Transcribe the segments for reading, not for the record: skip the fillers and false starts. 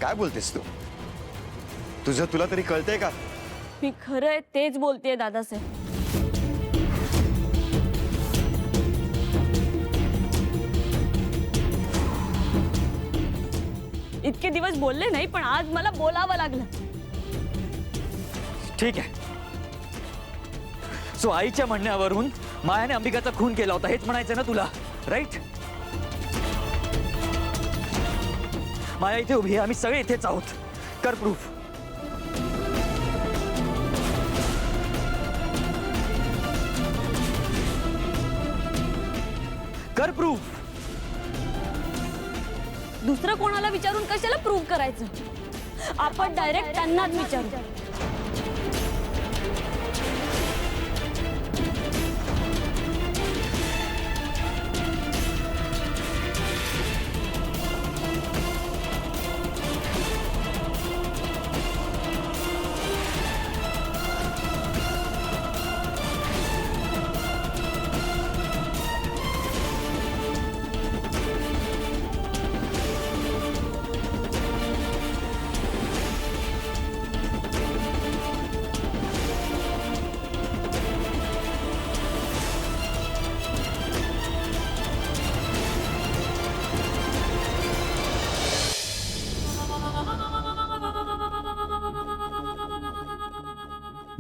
काय बोलतेस तू? तुला तरी कळतंय का? मी खरंय तेच बोलतेय दादासाहेब. इतके दिवस बोलले नाही, पण आज मला बोलावं लागलं. ठीक आहे. सो आईच्या म्हणण्यावरून मायाने अंबिकाचा खून केला होता हेच म्हणायचं ना तुला, राईट? माया इथे उभी आहे, आम्ही सगळे इथेच आहोत. कर प्रूफ. कर प्रूफ. दुसरं कोणाला विचारून कशाला प्रूव्ह करायचं? आपण डायरेक्ट त्यांनाच विचारू.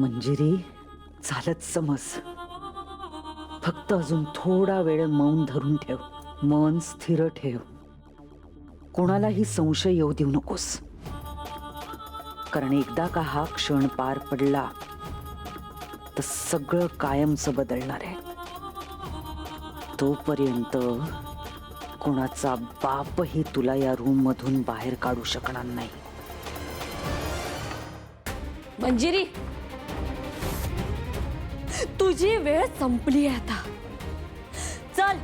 मंजिरी, झालंच समज. फक्त अजून थोडा वेळ मौन धरून ठेव. मन स्थिर ठेव. कोणालाही संशय येऊ देऊ नकोस. कारण एकदा का हा क्षण पार पडला तर सगळं कायमचं बदलणार आहे. तोपर्यंत कोणाचा बापही तुला या रूम मधून बाहेर काढू शकणार नाही. मंजिरी, तुझी वेळ संपली आहे आता. चल.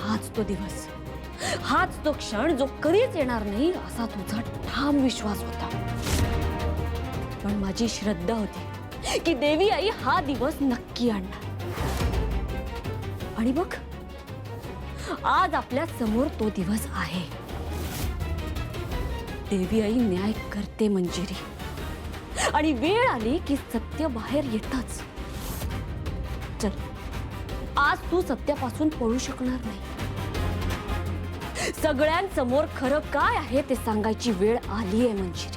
हाच तो दिवस, हाच तो क्षण जो कधीच येणार नाही असा तुझा ठाम विश्वास होता. पण माझी श्रद्धा होती की देवी आई हा दिवस नक्की आणणार. आणि बघ, आज आपल्या समोर तो दिवस आहे. देवी आई न्याय करते मंजिरी, आणि वेळ आली की सत्य बाहेर येतच. चल, आज तू सत्यापासून पळू शकणार नाही. सगळ्यांसमोर खरं काय आहे ते सांगायची वेळ आली आहे मंजिरी.